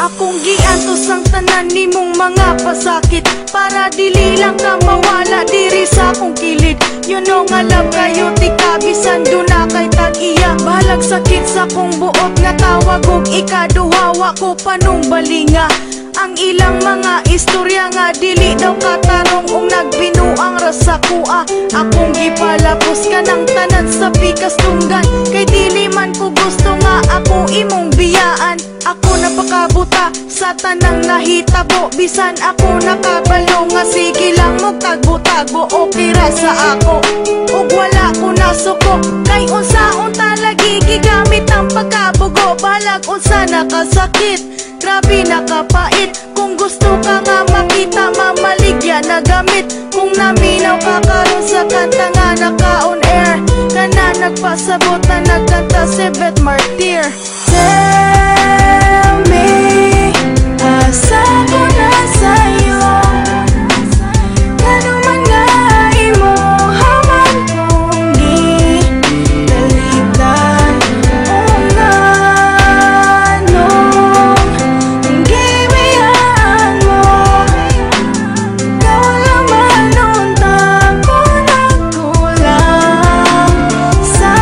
Akong giantos ang tanan nimong mga pasakit, para dili lang ka mawala diri sa akong kilid. You know nga love kayo ti kabisan do na kay tag-iya. Balag sakit sa kong buot nga tawag og ikaduhawa ko panong balinga. Ang ilang mga istorya nga dili daw katarong ung nagbinuang rasa kuha. Akong gipalapos ka ng tanan sa pikas tunggan, kay dili man ko gusto nga ako imong biyaan. Ako napakabuta sa tanang nahitabo, bisan ako nakabalo nga sige lang mo tagbo-tagbo. Okay ra sa ako ug wala ko nasuko, kay unsaon talagi gigamit ang pagkabugo. Balag unsa nakasakit, grabe nakapait. Kung gusto ka nga makita, mamaligya na gamit. Kung naminaw ka karon sa kanta nga naka-on air, kana nagpasabot na nagkanta si Beth Martir. Tell me, asa ko na sa'yo, ano man nga imo haman kong gidalitan. O nanong gibiyaan mo, ikaw naman untang ko nagkulang sa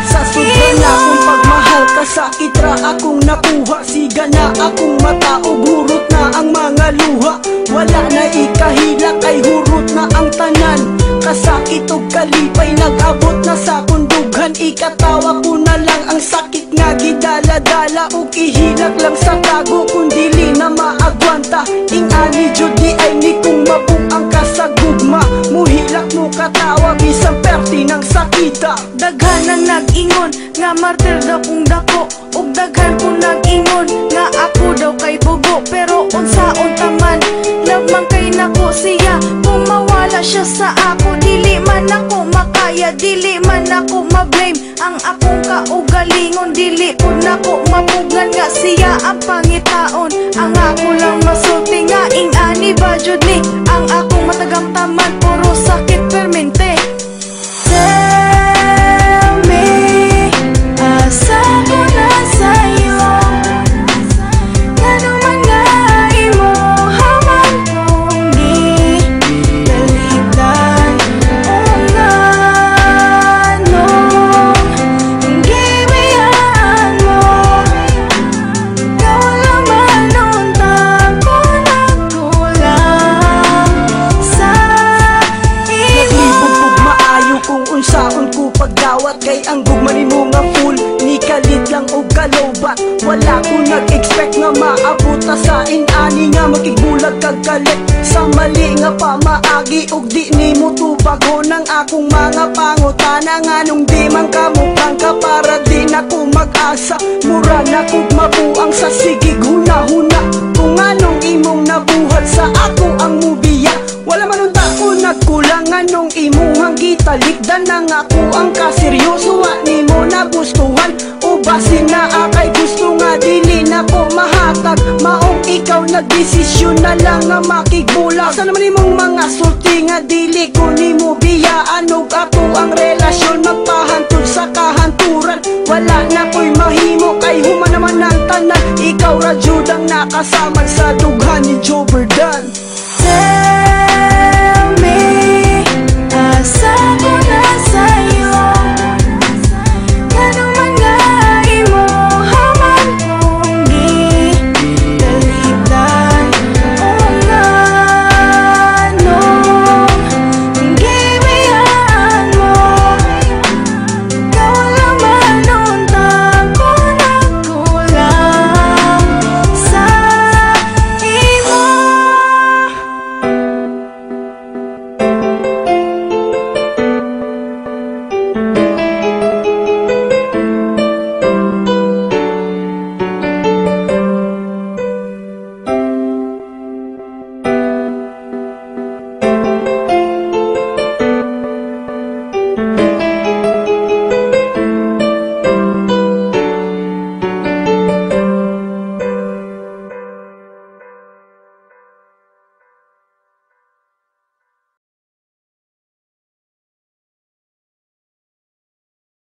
sobrang akong pagmahal, kasakit ra akong nakuha. Siga na akong mata ug hurot na ang mga luha. Wala na ikahila kay hurot na ang tanan. Kasakit ug kalipay nag-abot na sa kundughan. Ikatawa ko na lang ang sakit nga gidala-dala, ug ihilag lang sa tago kung dili na maagwanta. Ingani jud di ay ni kung mabuang ka sa gugma. Muhilak mo katawa bisan perti ng sakita. Daghan ang nag-ingon nga martir daw kung dako, ug daghan kong nag-ingon nga ako daw kay bugo. Pero unsaon taman, love man kay nako siya. Kung mawala siya sa ako, dili man ako makaya, dili man ako ma-blame. Ang akong kaugalingon, dili po nako mapugan nga siya ang pangitaon. Ang ako lang masulti nga ingani ba jud ni, ang akong matagang taman puro sakit permente. Tell me, asa ko na sa'yo, ano man nga imo haman kong gidalitan. O nanong gibiyaan mo, ikaw naman untang ko nagkulang sa imo. Naglibog maayo kung unsaon ko pagdawat, kay ang gugma nimo nga full ni kalit lang og kalobat. Wala ko nag-expect nga maabot na sa inani nga makigbulag kag kalit. Sa mali nga pamaagi ug di nimo tubago ng akong mga pangutana. Nganong di man kamukhang ka para di na ko mag-asa. Mura na kog mabuang sa sigig huna-huna. Kung anong imong nabuhat sa ako ang mubiya, wala man unta ko nagkulang. Anong imuhang gitalikdan nang ako ang kaseryoso. Wa nimo nagustuhan o basin na akay gusto nga dili na ko mahatag. Maong ikaw nagdesisyon na lang nga makigbulag. Sa naman imong mga sulti nga dili ko nimo biyaan, og ato ang relasyon magpahantod sa kahanturan. Wala na ko'y mahimo kay human naman ang tanan. Ikaw ra jud ang nakasaman sa dughan ni Joe Verdan.